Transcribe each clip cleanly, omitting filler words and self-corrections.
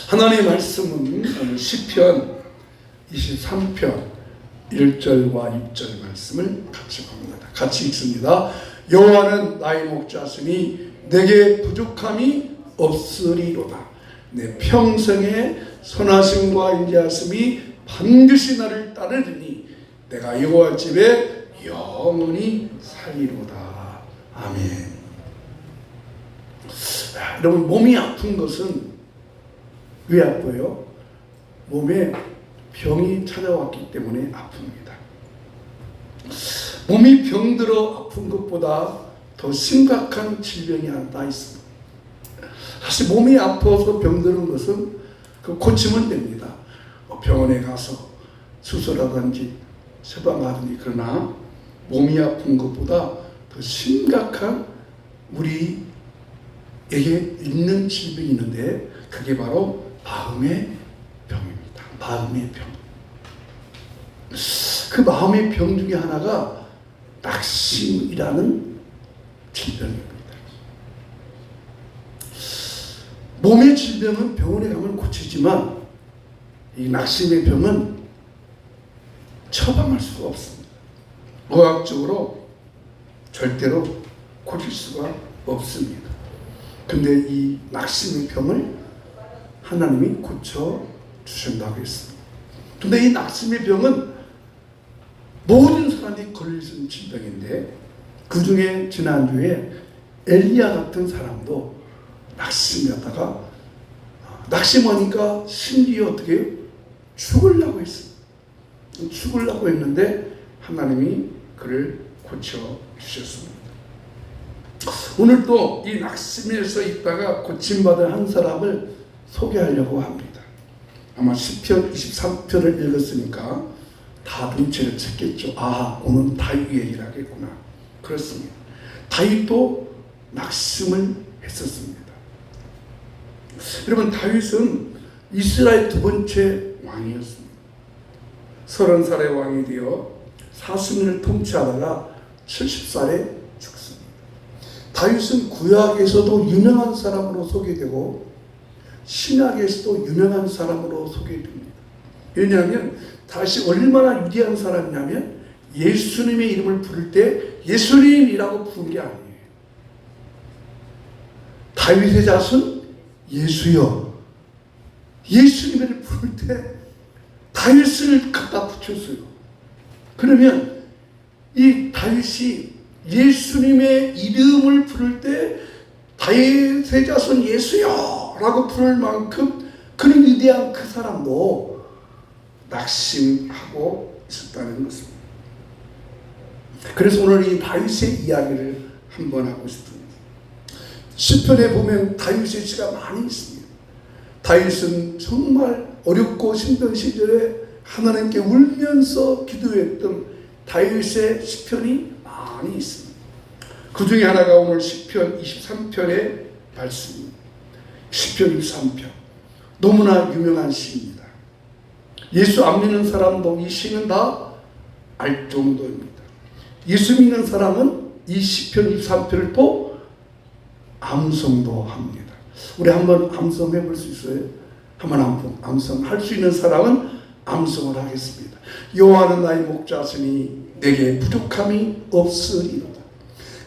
하나님의 말씀은 오늘 시편 23편 1절과 6절 말씀을 같이 봅니다. 같이 읽습니다. 여호와는 나의 목자시니 내게 부족함이 없으리로다. 내 평생의 선하심과 인자하심이 반드시 나를 따르리니 내가 여호와 집에 영원히 살리로다. 아멘. 여러분, 몸이 아픈 것은 왜 아파요? 몸에 병이 찾아왔기 때문에 아픕니다. 몸이 병들어 아픈 것보다 더 심각한 질병이 하나 있습니다. 사실 몸이 아파서 병드는 것은 고치면 됩니다. 병원에 가서 수술하든지 처방하든지. 그러나 몸이 아픈 것보다 더 심각한 우리에게 있는 질병이 있는데 그게 바로 마음의 병입니다. 마음의 병. 그 마음의 병 중에 하나가 낙심이라는 질병입니다. 몸의 질병은 병원에 가면 고치지만 이 낙심의 병은 처방할 수가 없습니다. 의학적으로 절대로 고칠 수가 없습니다. 근데 이 낙심의 병을 하나님이 고쳐주신다고 했습니다. 근데 이 낙심의 병은 모든 사람이 걸릴 수 있는 질병인데 그 중에 지난주에 엘리야 같은 사람도 낙심하다가 낙심하니까 심지어 어떻게 죽으려고 했습니다. 죽으려고 했는데 하나님이 그를 고쳐주셨습니다. 오늘 또 이 낙심에서 있다가 고침받은 한 사람을 소개하려고 합니다. 아마 시편 23편을 읽었으니까 다 눈치를 챘겠죠. 아, 오늘 다윗 얘기를 하겠구나. 그렇습니다. 다윗도 낙심을 했었습니다. 여러분, 다윗은 이스라엘 두 번째 왕이었습니다. 30살의 왕이 되어 40년을 통치하다가 70살에 죽습니다. 다윗은 구약에서도 유명한 사람으로 소개되고 신약에서도 유명한 사람으로 소개됩니다. 왜냐하면 다윗이 얼마나 위대한 사람이냐면 예수님의 이름을 부를 때 예수님이라고 부른 게 아니에요. 다윗의 자손 예수여. 예수님을 부를 때 다윗을 갖다 붙였어요. 그러면 이 다윗이 예수님의 이름을 부를 때 다윗의 자손 예수여 라고 부를 만큼 그런 위대한 그 사람도 낙심하고 있었다는 것입니다. 그래서 오늘 이 다윗의 이야기를 한번 하고 싶습니다. 시편에 보면 다윗의 시가 많이 있습니다. 다윗은 정말 어렵고 힘든 시절에 하나님께 울면서 기도했던 다윗의 시편이 많이 있습니다. 그 중에 하나가 오늘 시편 23편의 말씀입니다. 시편 23편 너무나 유명한 시입니다. 예수 안 믿는 사람도 이 시는 다 알 정도입니다. 예수 믿는 사람은 이 시편 23편을 또 암송도 합니다. 우리 한번 암송해 볼 수 있어요? 한번 암송할 수 있는 사람은 암송을 하겠습니다. 여호와는 나의 목자시니 내게 부족함이 없으리로다.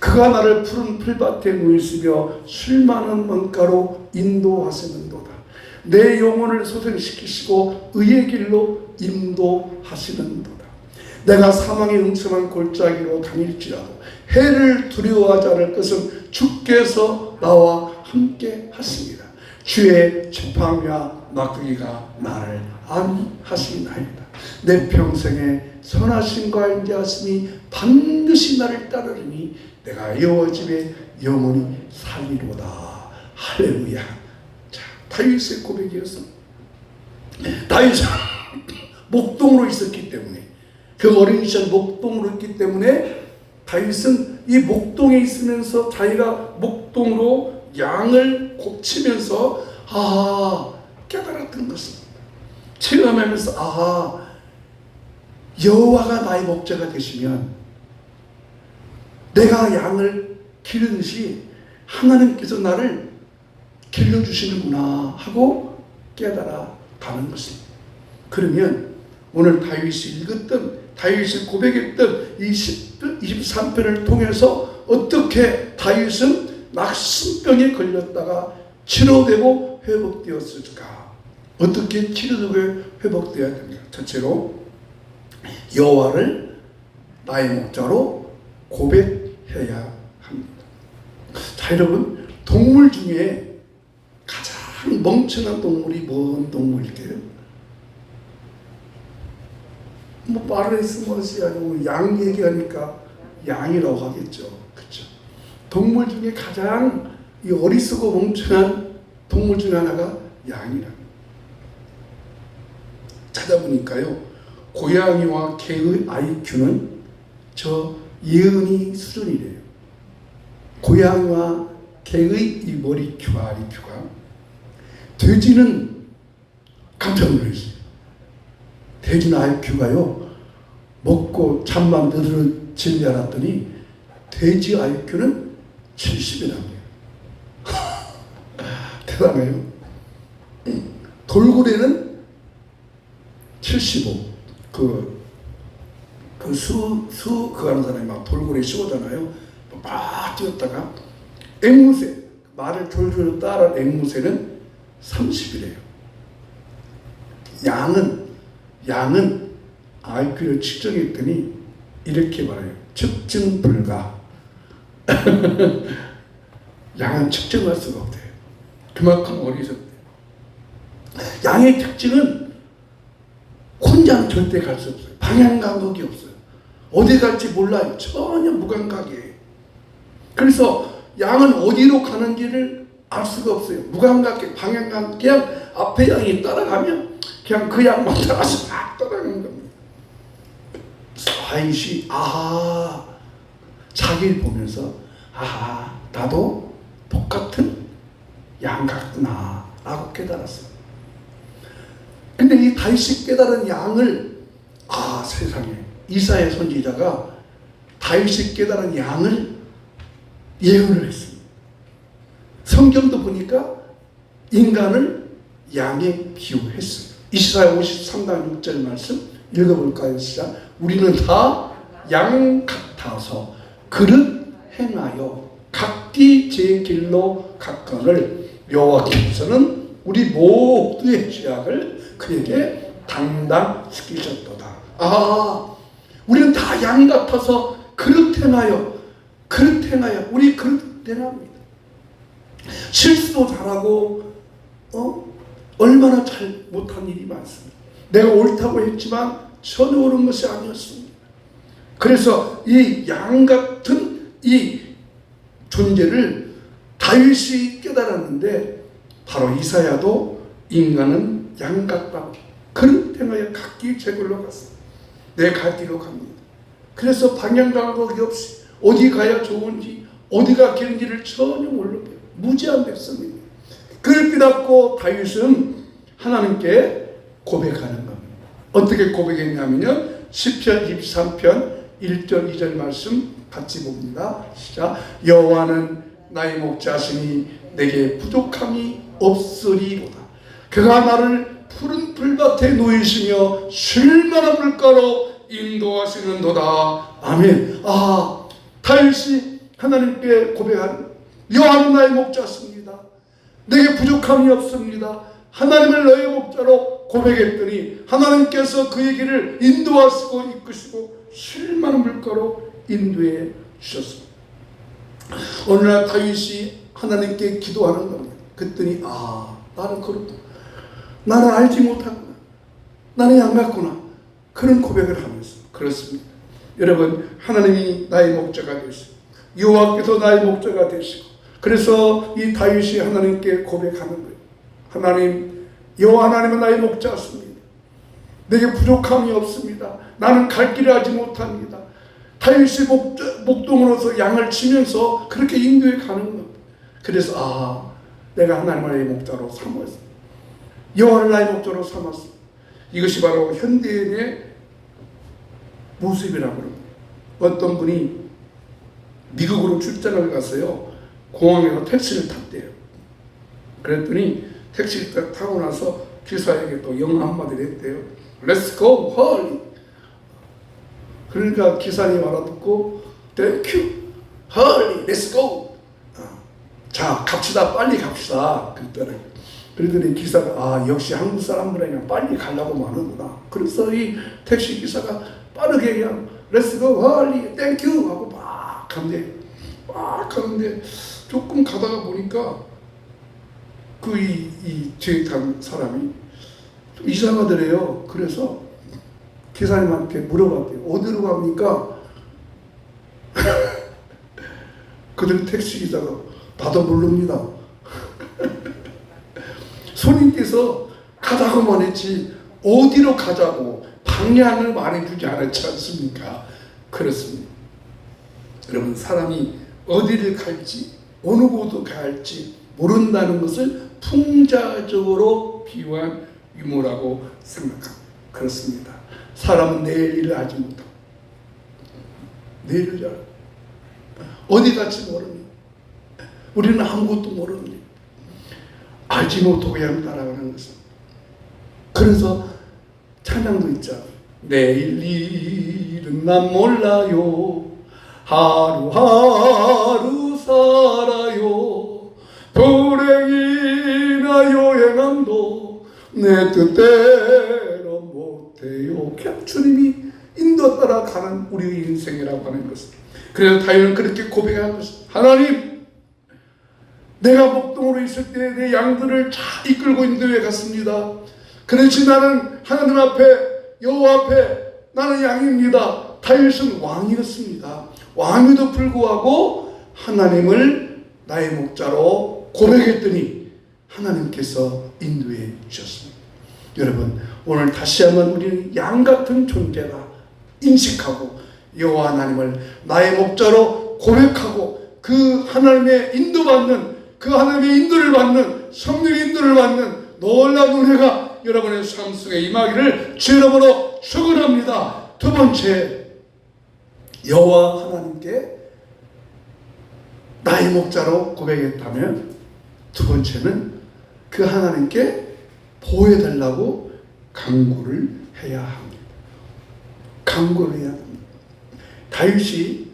그가 나를 푸른 풀밭에 누이시며 쉴 만한 먼가로 인도하시는도다. 내 영혼을 소생시키시고 의의 길로 인도하시는도다. 내가 사망의 음침한 골짜기로 다닐지라도 해를 두려워하지 않을 것은 주께서 나와 함께 하십니다. 주의 지팡이와 막대기가 나를 안하시나이다. 내 평생의 선하심과 인자하심이 반드시 나를 따르리니 내가 여호와 집에 영원히 살리로다. 할렐루야. 자, 다윗의 고백이었습니다. 다윗은 목동으로 있었기 때문에, 그 어린 시절 목동으로 있기 때문에 다윗은 이 목동에 있으면서 자기가 목동으로 양을 곱치면서 깨달았던 것입니다. 체험하면서 여호와가 나의 목자가 되시면 내가 양을 기르듯이 하나님께서 나를 길러주시는구나 하고 깨달아 가는 것입니다. 그러면 오늘 다윗이 읽었던, 다윗이 고백했던 이 23편을 통해서 어떻게 다윗은 낙심병에 걸렸다가 치료되고 회복되었을까? 어떻게 치료되고 회복되어야 됩니까? 첫째로 여호와를 나의 목자로 고백해야 합니다. 자, 여러분, 동물 중에 가장 멍청한 동물이 뭔 동물일까요? 뭐 파르에스머시 아니고 양 얘기하니까 양이라고 하겠죠. 그렇죠? 동물 중에 가장 이 어리석고 멍청한 동물 중 하나가 양이랍니다. 찾아보니까요, 고양이와 개의 IQ는 저 예은이 수준이래요. 고양이와 개의 이 머리 큐와 IQ가. 돼지는 깜짝 놀랐어요. 돼지는 IQ가요, 먹고 잠만 늘어질 줄 알았더니 돼지 IQ는 70이랍니다. 대단해요. 돌고래는 75. 그거 하는 사람이 막 돌고래 씌우잖아요. 막 뛰었다가 앵무새, 말을 졸졸 따라 앵무새는 30이래요. 양은 IQ를 측정했더니 이렇게 말해요. 측정 불가. 양은 측정할 수가 없대요. 그만큼 어리석대요. 양의 특징은 혼자는 절대 갈 수 없어요. 방향 감각이 없어요. 어디 갈지 몰라요. 전혀 무감각이에요. 그래서 양은 어디로 가는지를 알 수가 없어요. 무감각해, 방향 감각. 그냥 앞에 양이 따라가면 그냥 그 양만 따라서 막 따라가는 겁니다. 다윗이 자기를 보면서 나도 똑같은 양 같구나 라고 깨달았어요. 근데 이 다윗이 깨달은 양을 세상에 이사야 선지자가 다윗이 깨달은 양을 예언을 했습니다. 성경도 보니까 인간을 양에 비유했어요. 이사야 53장 6절 말씀 읽어볼까요? 시작. 우리는 다 양 같아서 그릇 행하여 각기 제 길로 갔거늘 여호와께서는 우리 모두의 죄악을 그에게 담당시키셨도다. 우리는 다 양 같아서 그릇 행하여 우리 그릇 행합니다. 실수도 잘하고 얼마나 잘 못한 일이 많습니다. 내가 옳다고 했지만 전혀 옳은 것이 아니었습니다. 그래서 이 양 같은 이 존재를 다윗이 깨달았는데 바로 이사야도 인간은 양 같다고 그릇 행하여 각기 제 길로 갔습니다. 내 갈 길로 갑니다. 그래서 방향 감각이 없이 어디 가야 좋은지 어디가 길인지를 전혀 몰라요. 무지한 백성입니다. 그를 깨닫고 다윗은 하나님께 고백하는 겁니다. 어떻게 고백했냐면요, 시편 23편 1절 2절 말씀 같이 봅니다. 시작. 여호와는 나의 목자시니 내게 부족함이 없으리로다. 그가 나를 푸른 풀밭에 놓이시며 쉴만한 물가로 인도하시는도다. 아멘. 다윗이 하나님께 고백한 여호와는 나의 목자십니다. 내게 부족함이 없습니다. 하나님을 너의 목자로 고백했더니 하나님께서 그의 길을 인도하시고 이끄시고 쉴만한 물가로 인도해 주셨습니다. 어느 날 다윗이 하나님께 기도하는 겁니다. 그랬더니 나는 그렇구나. 나는 알지 못하구나. 나는 양 같구나. 그런 고백을 하면서 그렇습니다. 여러분, 하나님이 나의 목자가 되시고 여호와께서 나의 목자가 되시고 그래서 이 다윗이 하나님께 고백하는 거예요. 하나님, 여호와 하나님은 나의 목자십니다. 내게 부족함이 없습니다. 나는 갈 길을 알지 못합니다. 다윗이 목동으로서 양을 치면서 그렇게 인도해 가는 겁니다. 그래서 내가 하나님을 나의 목자로 삼았습니다. 여호와를 나의 목자로 삼았습니다. 이것이 바로 현대인의 모습이라고 합니다. 어떤 분이 미국으로 출장을 갔어요. 공항에서 택시를 탔대요. 그랬더니 택시를 타고 나서 기사에게 또 영어 한마디를 했대요. Let's go, hurry. 그러니까 기사님 알아듣고 Thank you, hurry, let's go. 자, 갑시다, 빨리 갑시다. 그랬더니 그러더니 기사가 역시 한국 사람들은 그냥 빨리 가려고 하는구나. 그래서 이 택시 기사가 빠르게 그냥 Let's go, hurry, thank you 하고 막 가는데 조금 가다가 보니까 이 뒤에 탄 사람이 좀 이상하더래요. 그래서 기사님한테 물어봤대요. 어디로 갑니까? 그들 택시 기사가 나도 모릅니다. 손님께서 가자고만 했지 어디로 가자고 방향을 말해주지 않았지 않습니까? 그렇습니다. 여러분, 사람이 어디를 갈지 어느 곳으로 갈지 모른다는 것을 풍자적으로 비유한 유머라고 생각합니다. 그렇습니다. 사람은 내일 일을 알지 못하고 내일을 잘 어디 갈지 모릅니다. 우리는 아무것도 모릅니다. 알지 못하고 그냥 따라가는 것은. 그래서 찬양도 있잖아요. 내일 일은 난 몰라요. 하루하루 살아요. 불행이나 여행함도 내 뜻대로 못해요. 그냥 주님이 인도 따라 가는 우리의 인생이라고 하는 것을. 그래서 다윗은 그렇게 고백한 것입니다. 하나님, 내가 목동으로 있을 때 내 양들을 잘 이끌고 인도에 갔습니다. 그렇지 나는 하나님 앞에 여호와 앞에 나는 양입니다. 다윗은 왕이었습니다. 왕에도 불구하고 하나님을 나의 목자로 고백했더니 하나님께서 인도해 주셨습니다. 여러분, 오늘 다시 한번 우리는 양 같은 존재다 인식하고 여호와 하나님을 나의 목자로 고백하고 그 하나님의 인도받는 그 하나님의 인도를 받는 성령의 인도를 받는 놀라운 은혜가 여러분의 삶 속에 임하기를 주 이름으로 축원합니다. 두 번째, 여호와 하나님께 나의 목자로 고백했다면 두 번째는 그 하나님께 보호해달라고 간구를 해야 합니다. 간구를 해야 합니다. 다윗이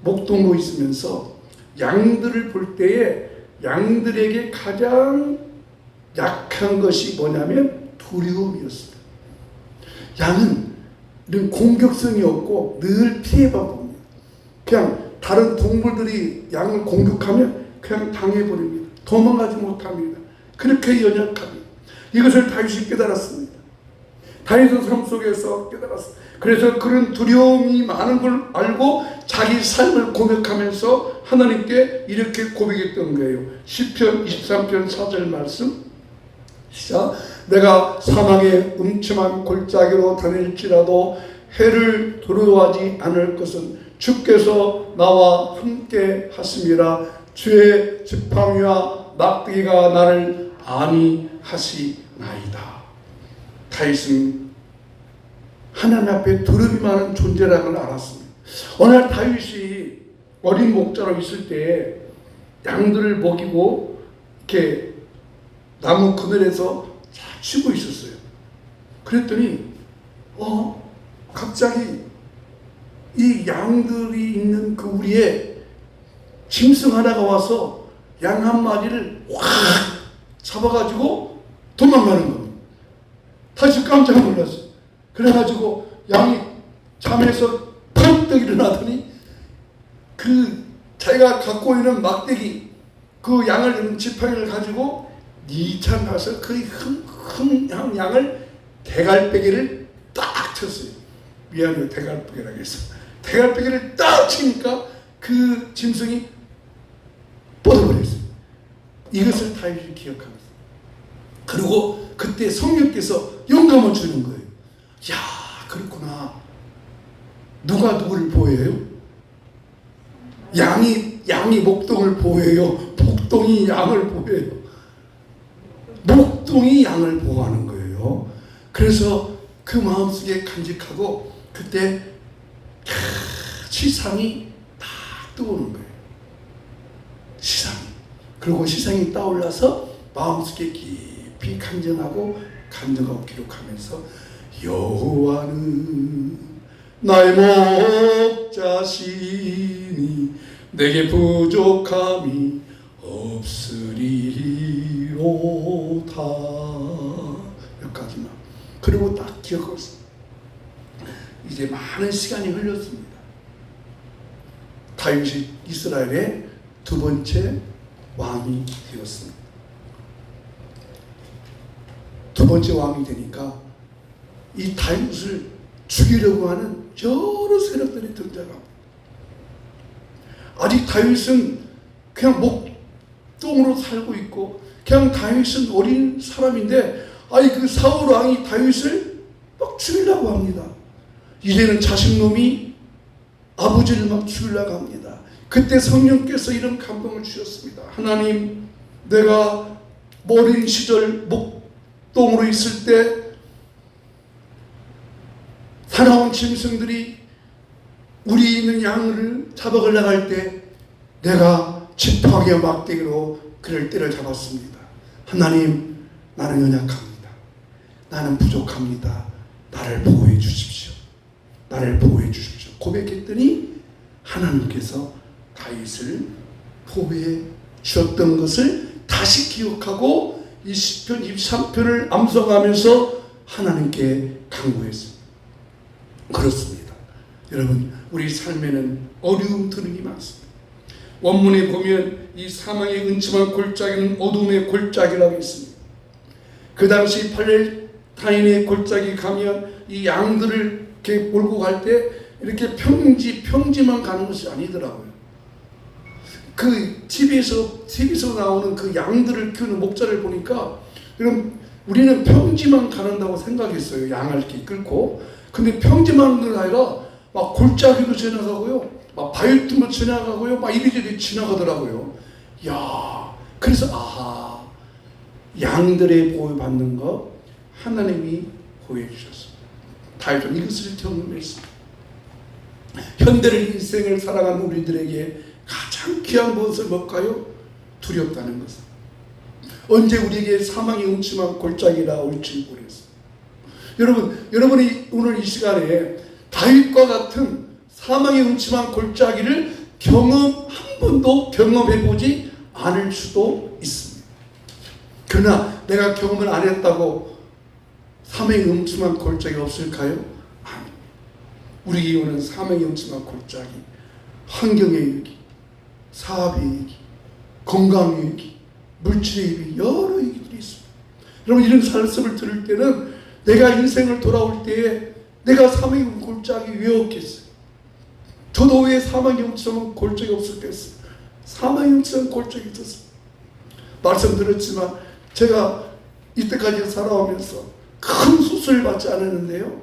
목동으로 있으면서 양들을 볼 때에 양들에게 가장 약한 것이 뭐냐면 두려움이었습니다. 양은 공격성이 없고 늘 피해만 봅니다. 그냥 다른 동물들이 양을 공격하면 그냥 당해버립니다. 도망가지 못합니다. 그렇게 연약합니다. 이것을 다윗이 깨달았습니다. 다윗은 삶 속에서 깨달았습니다. 그래서 그런 두려움이 많은 걸 알고 자기 삶을 고백하면서 하나님께 이렇게 고백했던 거예요. 시편 23편 4절 말씀 시작. 내가 사망의 음침한 골짜기로 다닐지라도 해를 두려워하지 않을 것은 주께서 나와 함께 하심이라. 주의 지팡이와 막대기가 나를 안위하시나이다. 다윗은 하나님 앞에 두려움이 많은 존재라는 걸 알았습니다. 어느 날 다윗이 어린 목자로 있을 때 양들을 먹이고 이렇게 나무 그늘에서 잘 쉬고 있었어요. 그랬더니 갑자기 이 양들이 있는 그 우리에 짐승 하나가 와서 양 한 마리를 확 잡아가지고 도망가는 겁니다. 다시 깜짝 놀랐어요. 그래가지고 양이 잠에서 펄떡 일어나더니 그 자기가 갖고 있는 막대기 그 양을 지팡이를 가지고 니찬 가서 그 흥한 양을 대갈배기를 딱 쳤어요. 미안해요, 대갈배기라고 했어. 대갈배기를 딱 치니까 그 짐승이 뻗어버렸어요. 이것을 다윗이 기억합니다. 그리고 그때 성령께서 영감을 주는 거예요. 야, 그렇구나. 누가 누구를 보호해요? 양이 목동을 보호해요. 목동이 양을 보호해요. 목동이 양을 보호하는 거예요. 그래서 그 마음속에 간직하고 그때 시상이 딱 떠오르는 거예요. 시상이. 그리고 시상이 떠올라서 마음속에 깊이 깊이 간증하고 기록하면서 여호와는 나의 목자시니 내게 부족함이 없으리로다. 여기까지만. 그리고 딱 기억했습니다. 이제 많은 시간이 흘렀습니다. 다윗이 이스라엘의 두 번째 왕이 되었습니다. 두 번째 왕이 되니까 이 다윗을 죽이려고 하는 여러 세력들이 등장합니다. 아직 다윗은 그냥 목동으로 살고 있고 그냥 다윗은 어린 사람인데 그 사울 왕이 다윗을 막 죽이려고 합니다. 이제는 자식놈이 아버지를 막 죽이려고 합니다. 그때 성령께서 이런 감동을 주셨습니다. 하나님, 내가 어린 시절 목동으로 있을 때 사나운 짐승들이 우리 있는 양을 잡아가려고 할 때 내가 지팡이와 막대기로 그를 때려잡았습니다. 하나님, 나는 연약합니다. 나는 부족합니다. 나를 보호해 주십시오. 나를 보호해 주십시오. 고백했더니 하나님께서 다윗을 보호해 주셨던 것을 다시 기억하고 이 시편 23편을 암송하면서 하나님께 간구했습니다. 그렇습니다. 여러분, 우리 삶에는 어려움들이 많습니다. 원문에 보면 이 사망의 은침한 골짜기는 어둠의 골짜기라고 있습니다. 그 당시 팔레스타인의 골짜기 가면 이 양들을 이렇게 몰고 갈 때 이렇게 평지만 가는 것이 아니더라고요. 그 TV에서 나오는 그 양들을 키우는 목자를 보니까 그럼 우리는 평지만 가는다고 생각했어요. 양을 이렇게 끌고. 근데 평지만 가는 게 아니라 막 골짜기도 지나가고요. 막 바위 틈도 지나가고요. 막 이리저리 지나가더라고요. 야, 그래서 양들의 보호받는 것 하나님이 보호해 주셨습니다. 다윗은 이것을 경험했습니다. 현대의 인생을 살아가는 우리들에게 가장 귀한 것을 뭘까요? 두렵다는 것은. 언제 우리에게 사망이 음침한 골짜기라 올지 모르겠습니다. 여러분이 오늘 이 시간에 다윗과 같은 사망의 음침한 골짜기를 한 번도 경험해보지 않을 수도 있습니다. 그러나 내가 경험을 안 했다고 사망의 음침한 골짜기가 없을까요? 아닙니다. 우리에게 오는 사망의 음침한 골짜기, 환경의 위기, 사업의 위기, 건강의 위기, 물질의 위기, 여러 위기들이 있습니다. 여러분, 이런 말씀을 들을 때는 내가 인생을 돌아올 때에 내가 사망의 골짜기 왜 없겠어요? 저도 왜 사망의 음침한 골짜기 없었겠어요? 사망의 음침한 골짜기 있었어요. 말씀 들었지만 제가 이때까지 살아오면서 큰 수술을 받지 않았는데요.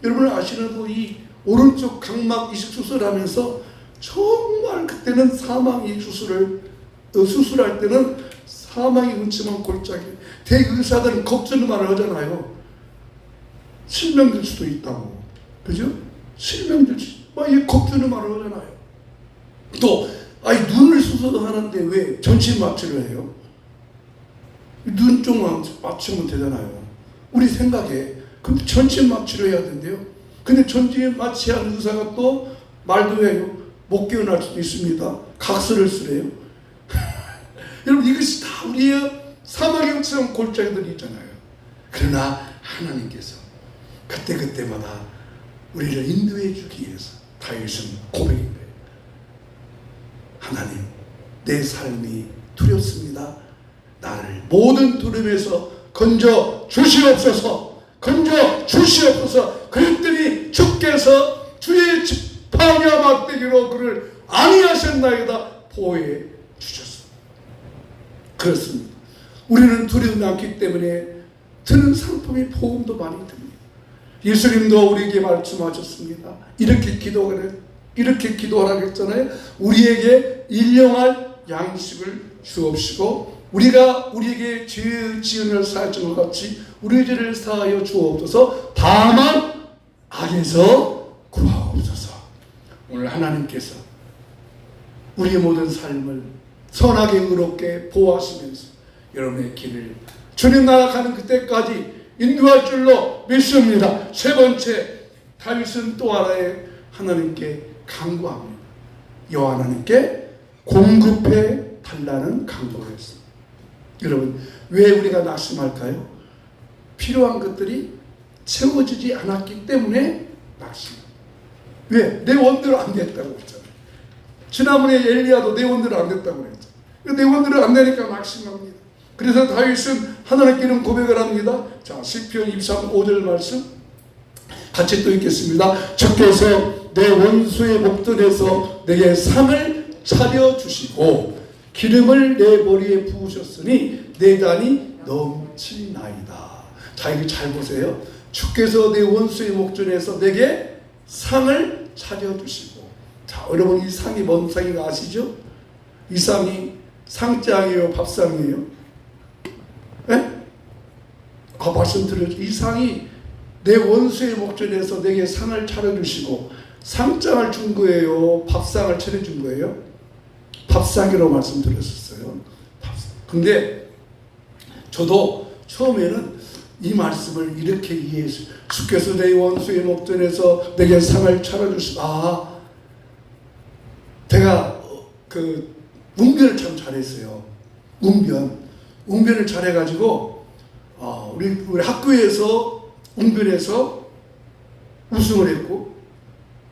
여러분 아시는 이 오른쪽 각막 이식 수술하면서 정말 그때는 사망의 수술할 때는 사망의 음침한 골짜기. 대의사들은 걱정만 하잖아요. 실명될 수도 있다고. 그죠? 실명될 수 이 걱정을 말을 하잖아요. 또 눈을 수술하는데 왜 전신 마취를 해요? 눈 쪽만 맞추면 되잖아요. 우리 생각에. 근데 전신 마취를 해야 된대요. 근데 전신 마취한 의사가 또 말도 해요. 못 깨어날 수도 있습니다. 각서를 쓰래요. 여러분, 이것이 다 우리의 사망의 음침한 골짜기들이 있잖아요. 그러나 하나님께서 그때마다 우리를 인도해 주기 위해서 다윗은 고백인 거예요. 하나님, 내 삶이 두렵습니다. 나를 모든 두려움에서 건져 주시옵소서. 그랬더니 주께서 주의 지팡이와 막대기로 그를 안위하셨나이다 보호해 주셨습니다. 그렇습니다. 우리는 두려움이 않기 때문에 드는 상품이 보험도 많이 듭니다. 예수님도 우리에게 말씀하셨습니다. 이렇게 기도하라고 했잖아요. 우리에게 일용할 양식을 주옵시고 우리에게 죄 지은을 사하신 것 같이 우리의 죄를 사하여 주옵소서. 다만 악에서 구하옵소서. 오늘 하나님께서 우리의 모든 삶을 선하게 의롭게 보호하시면서 여러분의 길을 주님 나라 가는 그때까지 인도할 줄로 믿습니다. 세 번째, 다윗은 또 하나의 하나님께 간구합니다. 여호와 하나님께 공급해 달라는 간구를 했습니다. 여러분, 왜 우리가 낙심할까요? 필요한 것들이 채워지지 않았기 때문에 낙심. 왜? 내 원대로 안 됐다고 했잖아요. 지난번에 엘리야도 내 원대로 안 됐다고 했죠. 내 원대로 안 되니까 낙심합니다. 그래서 다윗은 하나님께는 고백을 합니다. 자, 시편 23, 5절 말씀 같이 또 읽겠습니다. 주께서 내 원수의 목전에서 내게 상을 차려주시고 기름을 내 머리에 부으셨으니 내 잔이 넘치나이다. 자, 이거 잘 보세요. 주께서 내 원수의 목전에서 내게 상을 차려주시고. 자, 여러분, 이 상이 뭔 상인가 아시죠? 이 상이 상장이에요, 밥상이에요? 네? 말씀드렸죠. 이 상이 내 원수의 목전에서 내게 상을 차려주시고 상장을 준 거예요, 밥상을 차려준 거예요? 밥상이라고 말씀드렸었어요. 밥상. 근데 저도 처음에는 이 말씀을 이렇게 이해했어요. 주께서 내 원수의 목전에서 내게 상을 차려주시고, 제가 그 웅변을 참 잘했어요. 웅변을 잘해가지고 우리 학교에서 웅변에서 우승을 했고,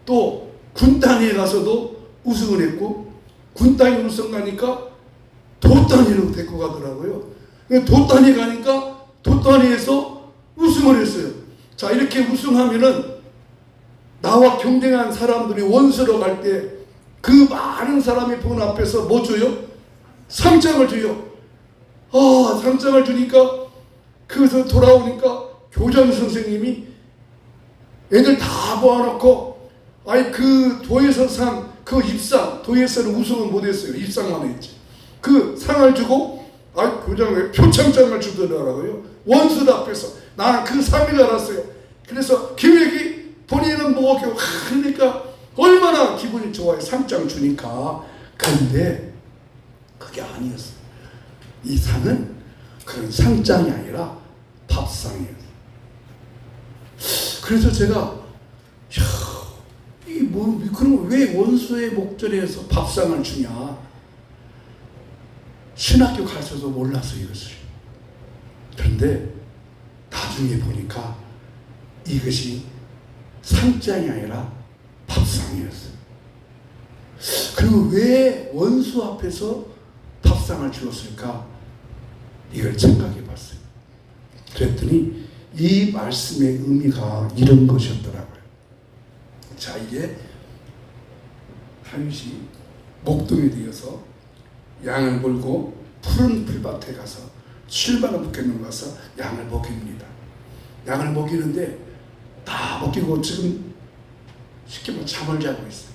또 군단위에 가서도 우승을 했고, 군단위 우승 가니까 도단위로 데리고 가더라고요. 도단위 가니까 도단위에서 우승을 했어요. 자, 이렇게 우승하면은 나와 경쟁한 사람들이 원수로 갈 때 그 많은 사람이 보는 앞에서 뭐 줘요? 상장을 줘요. 상장을 주니까 그래서 돌아오니까 교장 선생님이 애들 다 모아놓고 그 도에서 상, 그 입상, 도에서는 우승은 못했어요. 입상만 했지. 그 상을 주고 교장에 표창장을 주더라고요. 원수들 앞에서. 나는 그 상을 알았어요. 그래서 기획이 본인은 뭐 그러니까 얼마나 기분이 좋아요. 상장 주니까. 그런데 그게 아니었어요. 이 상은 그런 상장이 아니라 밥상이에요. 그래서 제가 그럼 왜 원수의 목전에서 밥상을 주냐? 신학교 가서도 몰라서 이것을. 그런데 나중에 보니까 이것이 상장이 아니라 밥상이었어요. 그리고 왜 원수 앞에서 밥상을 주었을까? 이걸 생각해 봤어요. 그랬더니 이 말씀의 의미가 이런 것이었더라고요. 자, 이게 다윗이 목동에 되어서 양을 몰고 푸른 풀밭에 가서 실바나 붓겠는 가서 양을 먹입니다. 양을 먹이는데 다 먹이고 지금 쉽게 말하면 잠을 자고 있어요.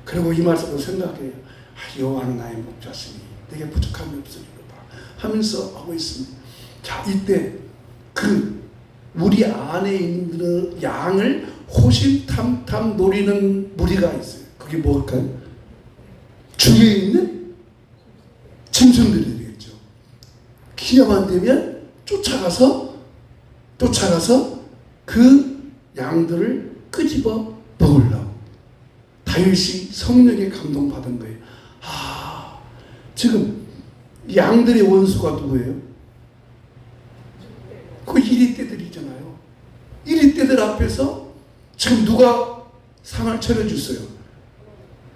그리고 이 말씀을 생각해요. 여호와는 나의 목자시니 내게 부족함이 없으리로다 하면서 하고 있습니다. 자, 이때 우리 안에 있는 양을 호심탐탐 노리는 무리가 있어요. 그게 뭘까요? 주위에 있는 짐승들이 되겠죠. 기회만 되면 쫓아가서 그 양들을 끄집어 먹으려고. 다윗이 성령에 감동받은 거예요. 지금 양들의 원수가 누구예요? 그 이리떼들이잖아요. 이리떼들 앞에서 지금 누가 상을 차려줬어요?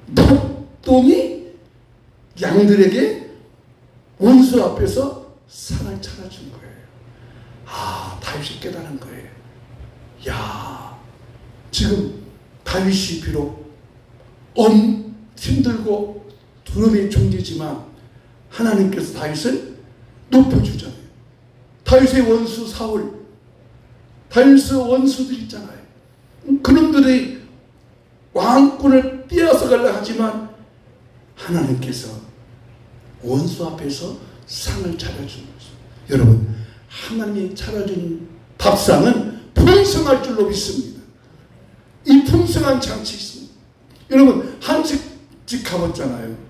목동이 양들에게 원수 앞에서 상을 차려준 거예요. 다윗이 깨달은 거예요. 지금 다윗이 비록 힘들고 두려움의 존재지만 하나님께서 다윗을 높여주잖아요. 다윗의 원수 사울, 다윗의 원수들 있잖아요. 그놈들이 왕권을 빼앗아 가려 하지만 하나님께서 원수 앞에서 상을 차려주는 거죠. 여러분, 하나님이 차려준 밥상은 풍성할 줄로 믿습니다. 이 풍성한 잔치 있습니다. 여러분, 한식집 가봤잖아요.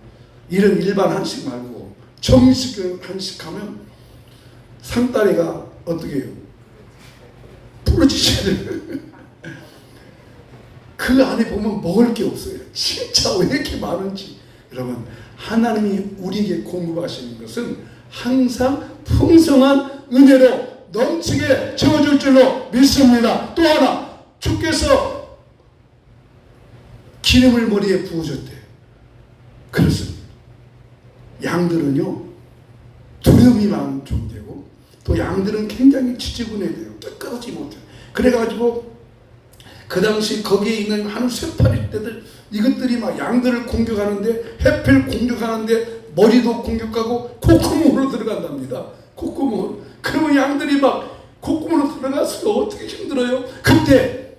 이런 일반 한식 말고 정식 한식 가면 상다리가 어떻게 해요? 부러지셔야 돼요. 그 안에 보면 먹을 게 없어요. 진짜 왜 이렇게 많은지. 여러분, 하나님이 우리에게 공급하시는 것은 항상 풍성한 은혜로 넘치게 채워줄 줄로 믿습니다. 또 하나, 주께서 기름을 머리에 부어줬대요. 그렇습니다. 양들은요, 두려움이 많은 존재고, 또 양들은 굉장히 지지분해돼요. 깨끗하지 못해요. 그래가지고 그 당시 거기에 있는 한 쇠파리 떼들, 이것들이 막 양들을 공격하는데, 해필 공격하는데 머리도 공격하고 콧구멍으로 들어간답니다. 콧구멍으로. 그러면 양들이 막 콧구멍으로 들어가서 어떻게 힘들어요. 그때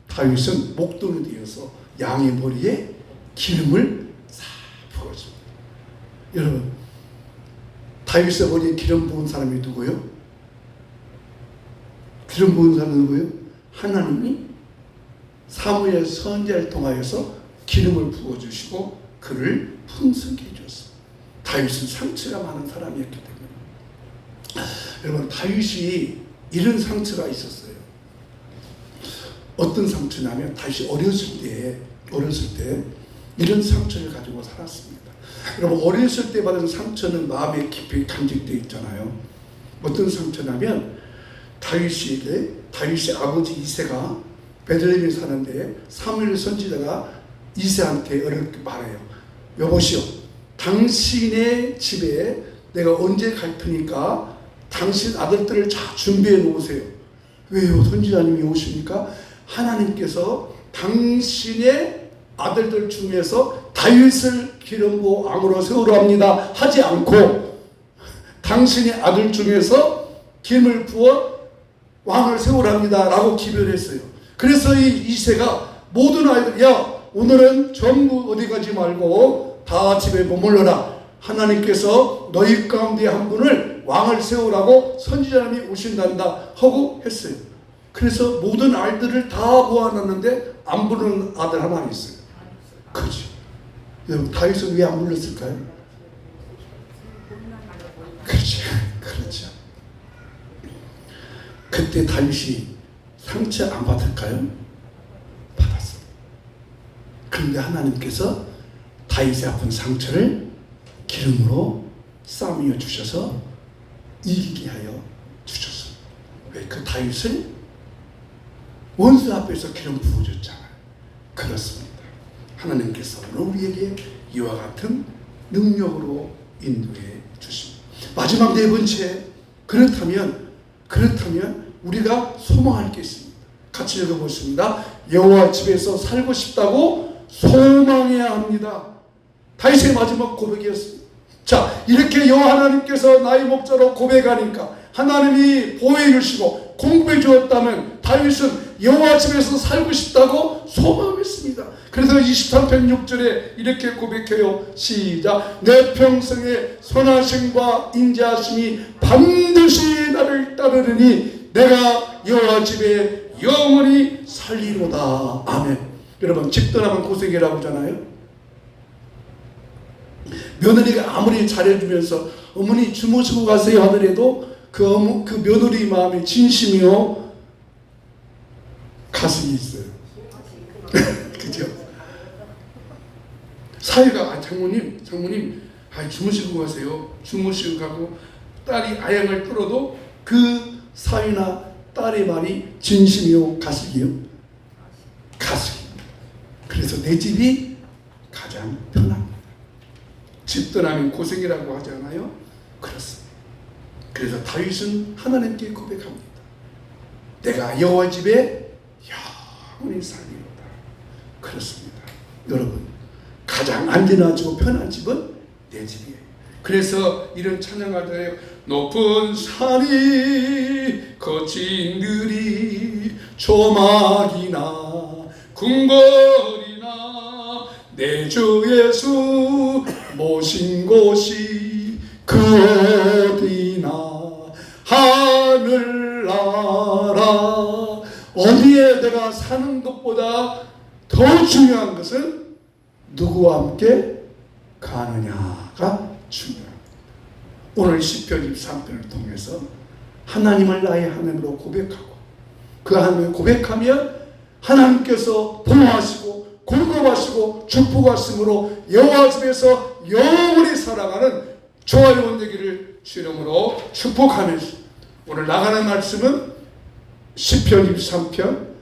다윗은 목돈이 되어서 양의 머리에 기름을 싹 부어줍니다. 여러분, 다윗의 머리에 기름 부은 사람이 누구예요? 기름 부은 사람이 누구예요? 하나님이 사무엘 선지자를 통하여서 기름을 부어주시고 그를 풍성케 해줬어요. 다윗은 상처가 많은 사람이었기 때문에. 여러분, 다윗이 이런 상처가 있었어요. 어떤 상처냐면, 다윗이 어렸을 때 이런 상처를 가지고 살았습니다. 여러분, 어렸을 때 받은 상처는 마음에 깊이 간직되어 있잖아요. 어떤 상처냐면, 다윗의 아버지 이새가 베들레헴에 사는데 사무엘 선지자가 이새한테 이렇게 말해요. 여보시오, 당신의 집에 내가 언제 갈 테니까 당신 아들들을 잘 준비해 놓으세요. 왜요? 선지자님이 오십니까? 하나님께서 당신의 아들들 중에서 다윗을 기름 부어 왕으로 세우려 합니다 하지 않고, 당신의 아들 중에서 기름을 부어 왕을 세우려 합니다 라고 기별을 했어요. 그래서 이 이새가 모든 아이들, 야, 오늘은 전부 어디 가지 말고 다 집에 머물러라. 하나님께서 너희 가운데 한 분을 왕을 세우라고 선지자님이 오신단다 하고 했어요. 그래서 모든 아이들을 다 모아놨는데 안 부르는 아들 하나 있어요. 그렇죠. 여러분, 다윗은 왜 안 불렀을까요? 그렇죠. 그때 다윗이 상처 안 받을까요? 받았어요. 그런데 하나님께서 다윗의 아픈 상처를 기름으로 싸매어 주셔서 이기게 하여 주셨어요. 왜? 그 다윗을 원수 앞에서 기름 부어줬잖아요. 그렇습니다. 하나님께서 오늘 우리에게 이와 같은 능력으로 인도해 주십니다. 마지막 네 번째, 그렇다면 우리가 소망할 게 있습니다. 같이 읽어보겠습니다. 여호와 집에서 살고 싶다고 소망해야 합니다. 다윗의 마지막 고백이었습니다. 자, 이렇게 여호와 하나님께서 나의 목자로 고백하니까 하나님이 보호해 주시고 공급해 주었다면 다윗은 여호와 집에서 살고 싶다고 소망했습니다. 그래서 23편 6절에 이렇게 고백해요. 시작. 내 평생의 선하심과 인자하심이 반드시 나를 따르리니 내가 여호와 집에 영원히 살리로다. 아멘. 여러분, 집 떠나면 고생이라고 하잖아요. 며느리가 아무리 잘해주면서 어머니 주무시고 가세요 하더라도 그 며느리 마음에 진심이요 가슴이 있어요. 그죠? 사위가 장모님 주무시고 가세요. 주무시고 가고 딸이 아양을 떨어도 그 사위나 딸의 말이 진심이요 가식이요? 가식입니다. 그래서 내 집이 가장 편합니다. 집 떠나면 고생이라고 하지 않아요? 그렇습니다. 그래서 다윗은 하나님께 고백합니다. 내가 여호와 집에 영원히 살리로다. 그렇습니다. 여러분, 가장 안전하고 편한 집은 내 집이에요. 그래서 이런 찬양하잖아요. 높은 산이 거친 들이 조막이나 궁궐이나 내 주 예수 모신 곳이 그 어디나 하늘나라. 어디에 내가 사는 것보다 더 중요한 것은 누구와 함께 가느냐가 중요합니다. 오늘 시편 23편을 통해서 하나님을 나의 하나님으로 고백하고 그 하나님을 고백하면 하나님께서 보호하시고 공급하시고 축복하심으로 여호와 집에서 영원히 살아가는 저와 여러분 되기를 주 이름으로 축복하면서 오늘 나가는 말씀은 시편 23편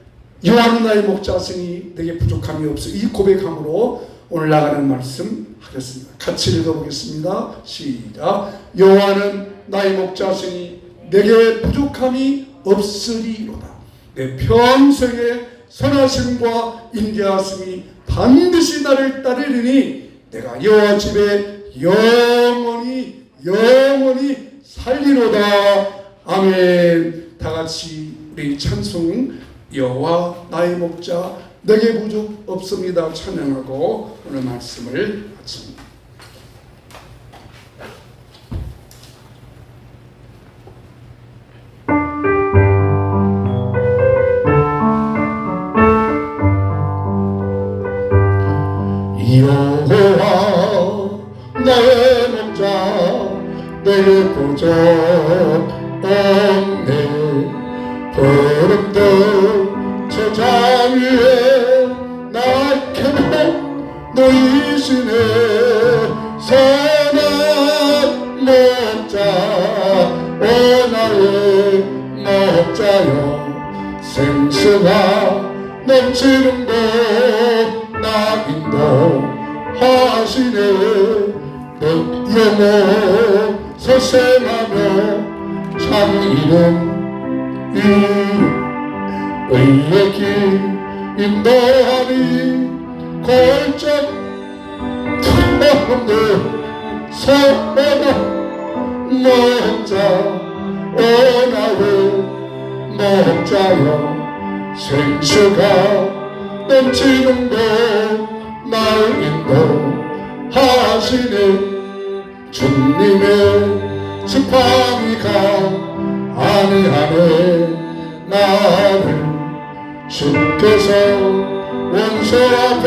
여호와는 나의 목자시니 내게 부족함이 없어 이 고백함으로 오늘 나가는 말씀 하겠습니다. 같이 읽어보겠습니다. 시작. 여호와는 나의 목자시니 내게 부족함이 없으리로다. 내 평생에 선하심과 인자하심이 반드시 나를 따르리니 내가 여호와 집에 영원히 살리로다. 아멘. 다 같이 우리 찬송 여호와 나의 목자 내게 부족 없습니다 찬양하고 오늘 말씀을 마칩니다. 여호와 나의 목자 내게 부족 없네. 푸른들 저장 위에 낙엽 놓이시네. 선한 목자 오 나의 목자여 생수가 넘치는 곳 나 인도하시네. 영혼 서sem하며 참 이름 의의 길 인도하니 골적 없는 선한 목자 오 나의 목자여 생수가 넘치는 곳 날 인도하시네. 주님의 지팡이가 아니하네. 나를 주께서 원수 앞에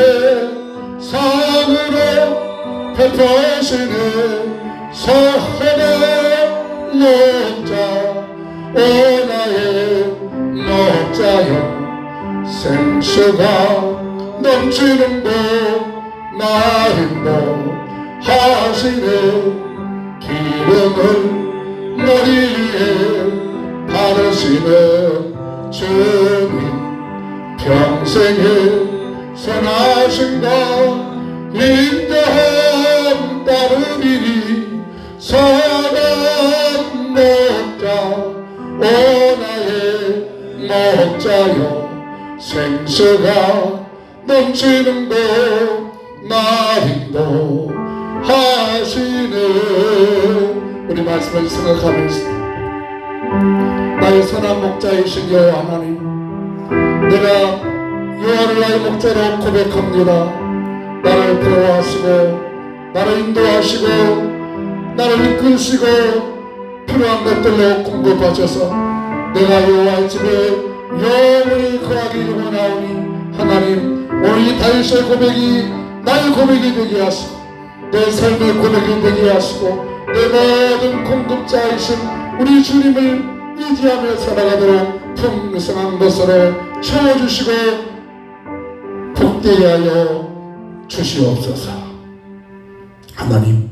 상으로 베푸시네. 선한 목자 오 나의 목자여 생수가 넘치는 곳 나 인도하시네. 기름을 머리 위에 바르시는 주님 평생에 선하신가 인자함 따르리니. 선한 목자 오 나의 목자여 생수가 넘치는 곳 나 인도하시네. 우리 말씀을 생각하면서 나의 선한 목자이신 여호와 하나님, 내가 여호와를 나의 목자로 고백합니다. 나를 보호하시고 나를 인도하시고 나를 이끄시고 필요한 것들로 공급하셔서 내가 여호와의 집에 영원히 거하기 원하오니 하나님, 오늘 이 다윗의 고백이 나의 고백이 되게 하시고 내 삶의 고백이 되게 하시고 내 모든 공급자이신 우리 주님을 의지하며 살아가도록 풍성한 것으로 채워주시고 복되게 하여 주시옵소서. 하나님,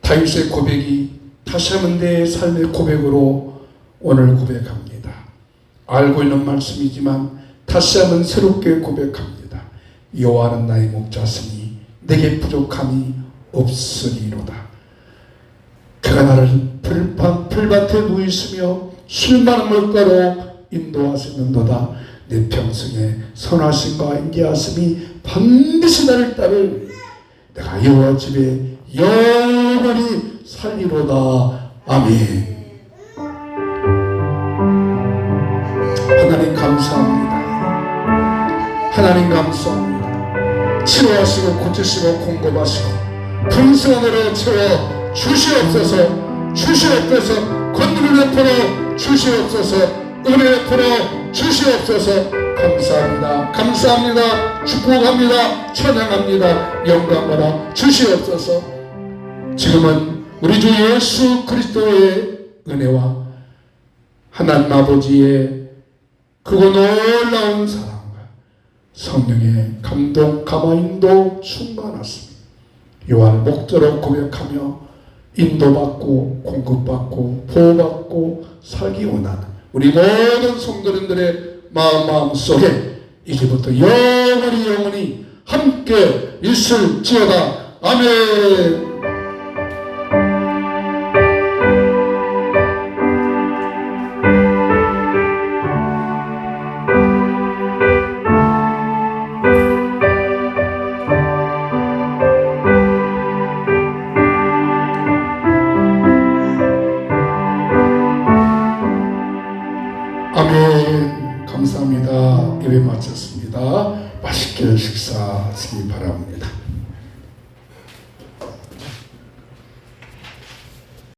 다윗의 고백이 다시 한번 내 삶의 고백으로 오늘 고백합니다. 알고 있는 말씀이지만 다시 한번 새롭게 고백합니다. 여호와는 나의 목자시니 내게 부족함이 없으리로다. 그가 나를 풀밭에 누이시며 술 많은 물가로 인도하시는도다. 내 평생에 선하심과 인자하심이 반드시 나를 따를 내가 여호와 집에 영원히 살리로다. 아멘. 하나님 감사합니다. 하나님 감사합니다. 치료하시고 고치시고 공급하시고 풍성으로 채워 주시옵소서. 주시옵소서. 권능을 베풀어 주시옵소서. 은혜 베풀어 주시옵소서. 감사합니다. 감사합니다. 축복합니다. 찬양합니다. 영광받아 주시옵소서. 지금은 우리 주 예수 그리스도의 은혜와 하나님 아버지의 그거 놀라운 사랑과 성령의 감동, 가마인도 충만하습니다. 요한 목자로 고백하며 인도받고 공급받고 보호받고 살기 원하는 우리 모든 성도님들의 마음 속에 이제부터 영원히 함께 있을지어다. 아멘. 아멘. 감사합니다. 예배 마쳤습니다. 맛있게 식사하시기 바랍니다.